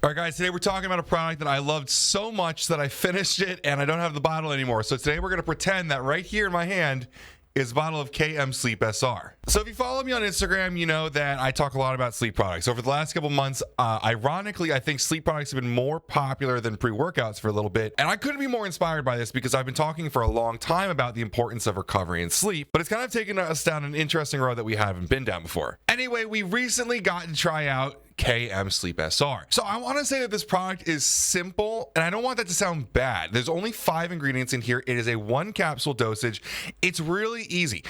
All right, guys, today we're talking about a product that I loved so much that I finished it and I don't have the bottle anymore. So today we're going to pretend that right here in my hand is a bottle of KM Sleep SR. So if you follow me on Instagram, you know that I talk a lot about sleep products. Over the last couple months, ironically, I think sleep products have been more popular than pre-workouts for a little bit. And I couldn't be more inspired by this because I've been talking for a long time about the importance of recovery and sleep, but it's kind of taken us down an interesting road that we haven't been down before. Anyway, we recently got to try out KM Sleep SR. So I want to say that this product is simple, and I don't want that to sound bad. There's only 5 ingredients in here. It is a 1 capsule dosage. It's really easy.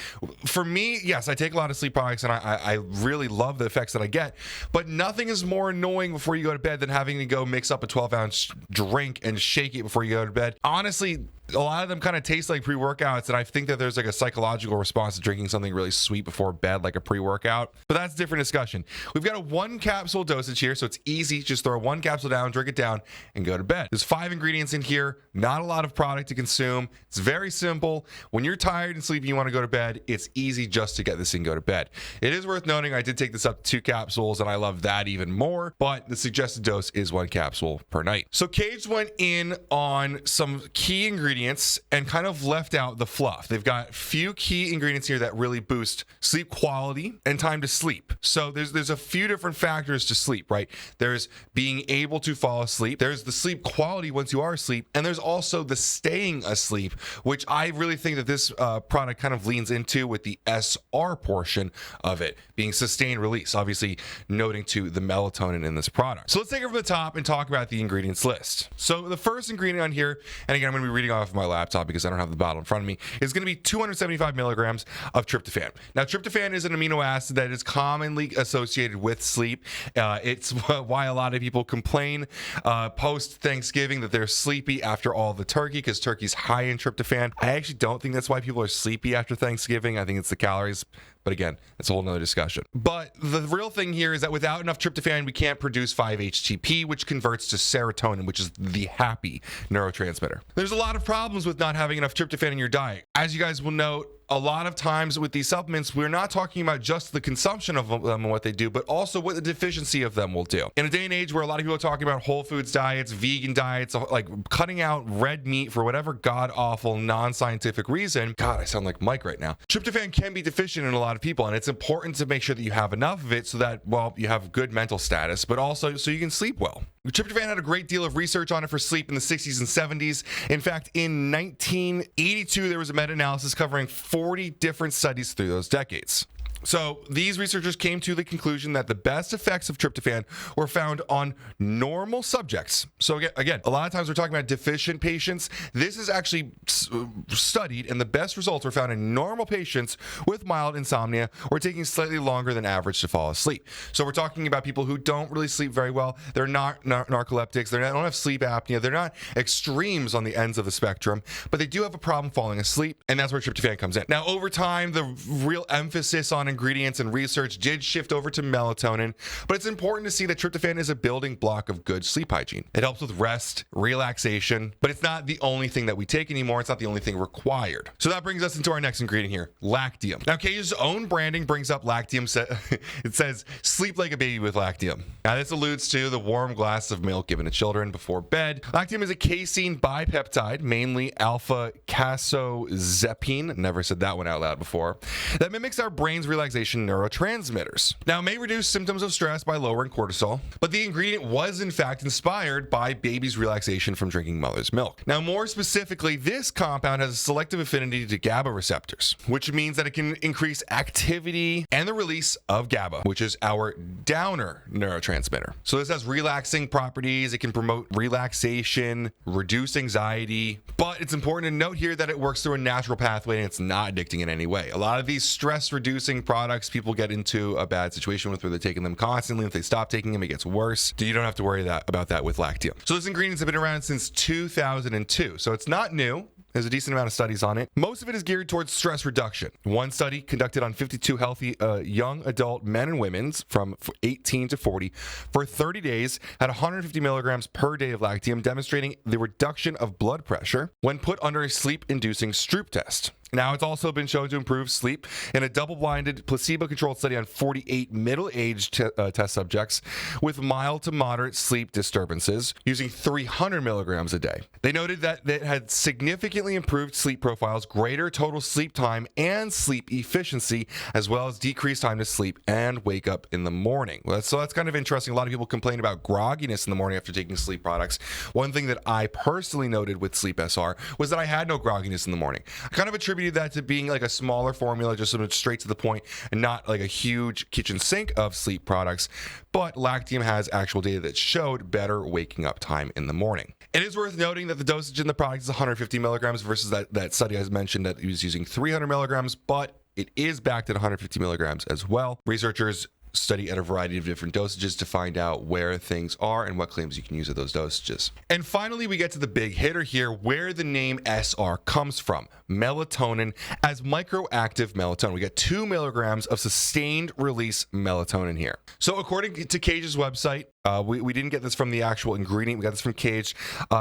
For me, yes, I take a lot of sleep products, and I really love the effects that I get, but nothing is more annoying before you go to bed than having to go mix up a 12-ounce drink and shake it before you go to bed. Honestly, a lot of them kind of taste like pre-workouts, and I think that there's like a psychological response to drinking something really sweet before bed, like a pre-workout, but that's a different discussion. We've got a 1 capsule dosage here, so it's easy. Just throw 1 capsule down, drink it down, and go to bed. There's 5 ingredients in here, not a lot of product to consume. It's very simple. When you're tired and sleepy, you want to go to bed, it's easy just to get this and go to bed. It is worth noting I did take this up to 2 capsules, and I love that even more, but the suggested dose is 1 capsule per night. So Kaged went in on some key ingredients and kind of left out the fluff. They've got few key ingredients here that really boost sleep quality and time to sleep. So there's a few different factors to sleep, right? There's being able to fall asleep. There's the sleep quality once you are asleep. And there's also the staying asleep, which I really think that this product kind of leans into with the SR portion of it, being sustained release, obviously noting to the melatonin in this product. So let's take it from the top and talk about the ingredients list. So the first ingredient on here, and again, I'm going to be reading off my laptop because I don't have the bottle in front of me, is going to be 275 milligrams of tryptophan. Now, tryptophan is an amino acid that is commonly associated with sleep. It's why a lot of people complain post-Thanksgiving that they're sleepy after all the turkey, because turkey's high in tryptophan. I actually don't think that's why people are sleepy after Thanksgiving. I think it's the calories. But again, it's a whole nother discussion. But the real thing here is that without enough tryptophan, we can't produce 5-HTP, which converts to serotonin, which is the happy neurotransmitter. There's a lot of problems with not having enough tryptophan in your diet. As you guys will note, a lot of times with these supplements, we're not talking about just the consumption of them and what they do, but also what the deficiency of them will do. In a day and age where a lot of people are talking about whole foods diets, vegan diets, like cutting out red meat for whatever god-awful, non-scientific reason, God, I sound like Mike right now. Tryptophan can be deficient in a lot of people, and it's important to make sure that you have enough of it so that, well, you have good mental status, but also so you can sleep well. Tryptophan had a great deal of research on it for sleep in the 60s and 70s. In fact, in 1982, there was a meta-analysis covering 40 different studies through those decades. So these researchers came to the conclusion that the best effects of tryptophan were found on normal subjects. So again, a lot of times we're talking about deficient patients. This is actually studied, and the best results were found in normal patients with mild insomnia or taking slightly longer than average to fall asleep. So we're talking about people who don't really sleep very well. They're not narcoleptics. They don't have sleep apnea. They're not extremes on the ends of the spectrum, but they do have a problem falling asleep, and that's where tryptophan comes in. Now, over time, the real emphasis on ingredients and research did shift over to melatonin, but it's important to see that tryptophan is a building block of good sleep hygiene. It helps with rest, relaxation, but it's not the only thing that we take anymore. It's not the only thing required. So that brings us into our next ingredient here, Lactium. Now, Kaged's own branding brings up Lactium. It says, sleep like a baby with Lactium. Now, this alludes to the warm glass of milk given to children before bed. Lactium is a casein bipeptide, mainly alpha-casozepine, never said that one out loud before, that mimics our brain's relaxation neurotransmitters. Now, it may reduce symptoms of stress by lowering cortisol, but the ingredient was in fact inspired by baby's relaxation from drinking mother's milk. Now, more specifically, this compound has a selective affinity to GABA receptors, which means that it can increase activity and the release of GABA, which is our downer neurotransmitter. So this has relaxing properties. It can promote relaxation, reduce anxiety, but it's important to note here that it works through a natural pathway and it's not addicting in any way. A lot of these stress-reducing products people get into a bad situation with where they're taking them constantly. If they stop taking them, it gets worse. You don't have to worry about that with Lactium. So those ingredients have been around since 2002. So it's not new. There's a decent amount of studies on it. Most of it is geared towards stress reduction. One study conducted on 52 healthy young adult men and women from 18 to 40 for 30 days had 150 milligrams per day of Lactium, demonstrating the reduction of blood pressure when put under a sleep-inducing Stroop test. Now, it's also been shown to improve sleep in a double-blinded, placebo-controlled study on 48 middle-aged test subjects with mild to moderate sleep disturbances using 300 milligrams a day. They noted that it had significantly improved sleep profiles, greater total sleep time, and sleep efficiency, as well as decreased time to sleep and wake up in the morning. So that's kind of interesting. A lot of people complain about grogginess in the morning after taking sleep products. One thing that I personally noted with Sleep SR was that I had no grogginess in the morning. I kind of attributed that to being like a smaller formula, just sort of straight to the point and not like a huge kitchen sink of sleep products. But Lactium has actual data that showed better waking up time in the morning. It is worth noting that the dosage in the product is 150 milligrams versus that study I mentioned that he was using 300 milligrams, but it is backed at 150 milligrams as well. Researchers study at a variety of different dosages to find out where things are and what claims you can use at those dosages. And finally, we get to the big hitter here, where the name SR comes from. Melatonin as microactive melatonin. We get 2 milligrams of sustained release melatonin here. So according to Kaged's website, we didn't get this from the actual ingredient. We got this from Kaged.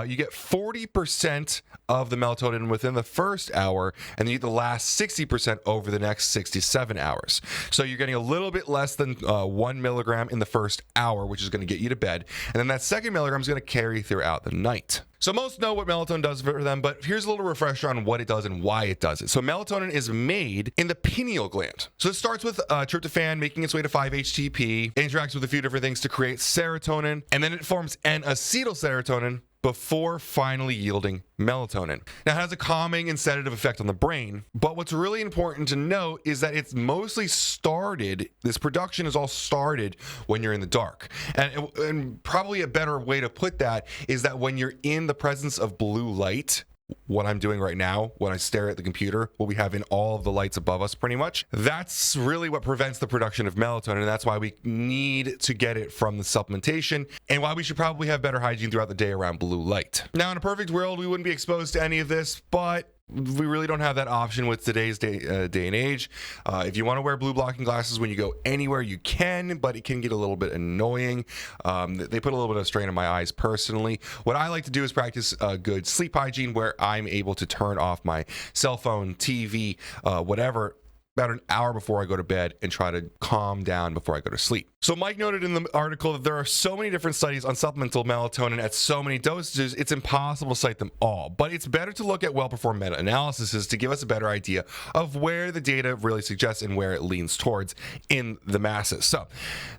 You get 40% of the melatonin within the first hour, and then you get the last 60% over the next 67 hours. So you're getting a little bit less than 1 milligram in the first hour, which is going to get you to bed. And then that second milligram is going to carry throughout the night. So most know what melatonin does for them, but here's a little refresher on what it does and why it does it. So melatonin is made in the pineal gland. So it starts with tryptophan making its way to 5-HTP, interacts with a few different things to create serotonin, and then it forms N-acetylserotonin before finally yielding melatonin. Now, it has a calming and sedative effect on the brain, but what's really important to note is that it's mostly started, this production is all started when you're in the dark. And probably a better way to put that is that when you're in the presence of blue light, what I'm doing right now when I stare at the computer, what we have in all of the lights above us pretty much, that's really what prevents the production of melatonin, and that's why we need to get it from the supplementation and why we should probably have better hygiene throughout the day around blue light. Now, in a perfect world, we wouldn't be exposed to any of this, but we really don't have that option with today's day and age. If you want to wear blue blocking glasses when you go anywhere, you can, but it can get a little bit annoying. They put a little bit of strain on my eyes personally. What I like to do is practice good sleep hygiene where I'm able to turn off my cell phone, TV, whatever, about an hour before I go to bed and try to calm down before I go to sleep. So Mike noted in the article that there are so many different studies on supplemental melatonin at so many dosages, it's impossible to cite them all. But it's better to look at well-performed meta-analyses to give us a better idea of where the data really suggests and where it leans towards in the masses. So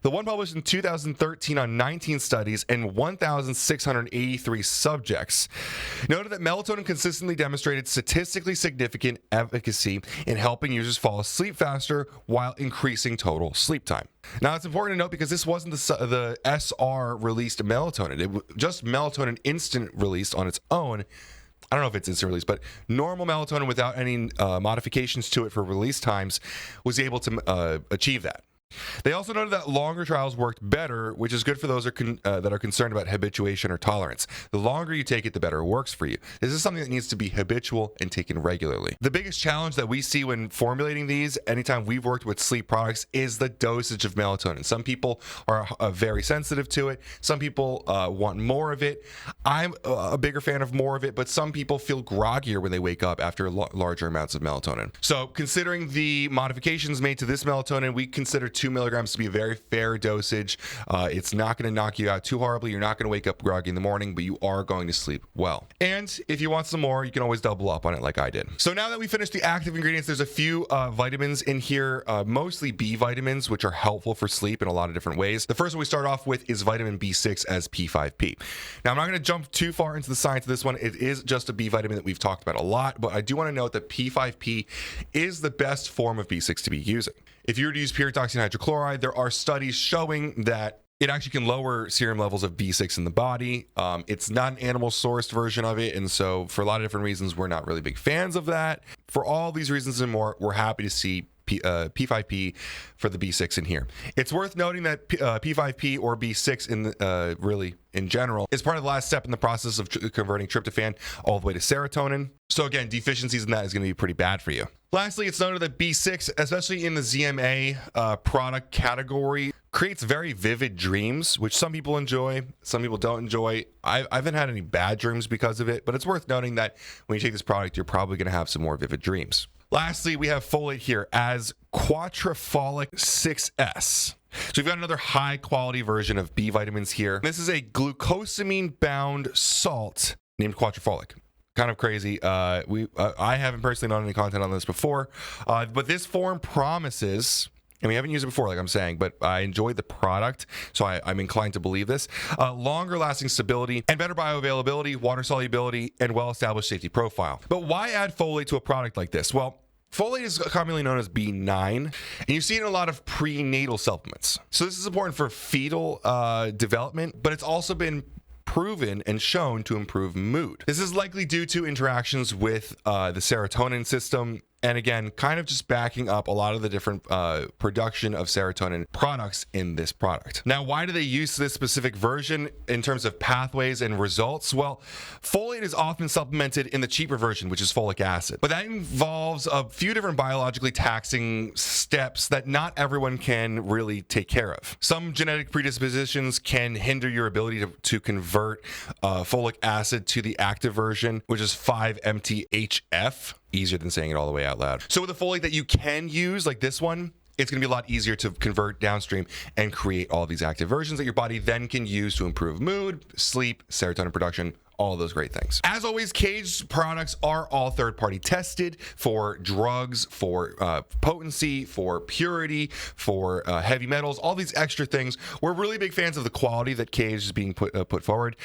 the one published in 2013 on 19 studies and 1,683 subjects noted that melatonin consistently demonstrated statistically significant efficacy in helping users fall asleep faster while increasing total sleep time. Now, it's important to note because this wasn't the SR released melatonin. It was just melatonin instant released on its own. I don't know if it's instant release, but normal melatonin without any modifications to it for release times was able to achieve that. They also noted that longer trials worked better, which is good for those that are concerned about habituation or tolerance. The longer you take it, the better it works for you. This is something that needs to be habitual and taken regularly. The biggest challenge that we see when formulating these, anytime we've worked with sleep products, is the dosage of melatonin. Some people are very sensitive to it. Some people want more of it. I'm a bigger fan of more of it, but some people feel groggier when they wake up after larger amounts of melatonin. So considering the modifications made to this melatonin, we consider 2 milligrams to be a very fair dosage. It's not going to knock you out too horribly. You're not going to wake up groggy in the morning, but you are going to sleep well. And if you want some more, you can always double up on it like I did. So now that we finished the active ingredients, there's a few vitamins in here, mostly B vitamins, which are helpful for sleep in a lot of different ways. The first one we start off with is vitamin B6 as P5P. Now, I'm not going to jump too far into the science of this one. It is just a B vitamin that we've talked about a lot, but I do want to note that P5P is the best form of B6 to be using. If you were to use pure toxin hydrochloride, there are studies showing that it actually can lower serum levels of B6 in the body. It's not an animal-sourced version of it, and so for a lot of different reasons, we're not really big fans of that. For all these reasons and more, we're happy to see P5P for the B6 in here. It's worth noting that P5P or B6 in general is part of the last step in the process of converting tryptophan all the way to serotonin. So again, deficiencies in that is going to be pretty bad for you. Lastly, it's noted that B6, especially in the ZMA product category, creates very vivid dreams, which some people enjoy, some people don't enjoy. I haven't had any bad dreams because of it, but it's worth noting that when you take this product, you're probably going to have some more vivid dreams. Lastly, we have folate here as Quadrafolic 6S. So we've got another high quality version of B vitamins here. This is a glucosamine bound salt named Quadrafolic. Kind of crazy. I haven't personally done any content on this before, but this form promises, and we haven't used it before, like I'm saying, but I enjoyed the product, so I'm inclined to believe this. Longer lasting stability and better bioavailability, water solubility, and well-established safety profile. But why add folate to a product like this? Well, folate is commonly known as B9, and you see it in a lot of prenatal supplements. So this is important for fetal development, but it's also been proven and shown to improve mood. This is likely due to interactions with the serotonin system, and again, kind of just backing up a lot of the different production of serotonin products in this product. Now, why do they use this specific version in terms of pathways and results? Well, folate is often supplemented in the cheaper version, which is folic acid, but that involves a few different biologically taxing steps that not everyone can really take care of. Some genetic predispositions can hinder your ability to convert folic acid to the active version, which is 5-MTHF. Easier than saying it all the way out loud. So with a folate that you can use, like this one, it's going to be a lot easier to convert downstream and create all these active versions that your body then can use to improve mood, sleep, serotonin production, all of those great things. As always, Kaged products are all third-party tested for drugs, for potency, for purity, for heavy metals, all these extra things. We're really big fans of the quality that Kaged is being put forward.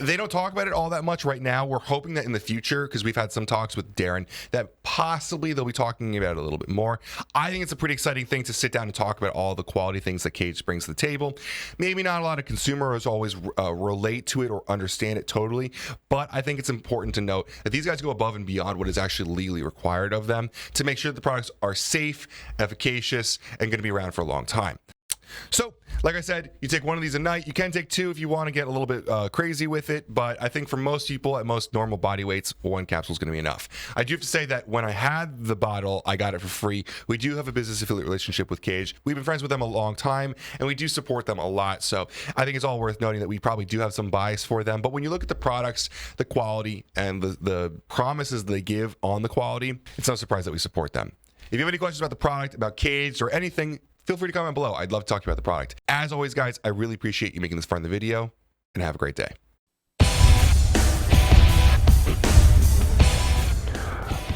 They don't talk about it all that much right now. We're hoping that in the future, because we've had some talks with Darren, that possibly they'll be talking about it a little bit more. I think it's a pretty exciting thing to sit down and talk about all the quality things that Kaged brings to the table. Maybe not a lot of consumers always relate to it or understand it totally, but I think it's important to note that these guys go above and beyond what is actually legally required of them to make sure that the products are safe, efficacious, and going to be around for a long time. So, like I said, you take one of these a night. You can take two if you want to get a little bit crazy with it, but I think for most people at most normal body weights, one capsule is going to be enough. I do have to say that when I had the bottle, I got it for free. We do have a business affiliate relationship with Kaged. We've been friends with them a long time, and we do support them a lot. So I think it's all worth noting that we probably do have some bias for them. But when you look at the products, the quality, and the promises they give on the quality, it's no surprise that we support them. If you have any questions about the product, about Kaged, or anything, feel free to comment below. I'd love to talk to you about the product. As always, guys, I really appreciate you making this far in the video, and have a great day.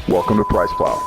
Welcome to PricePlow.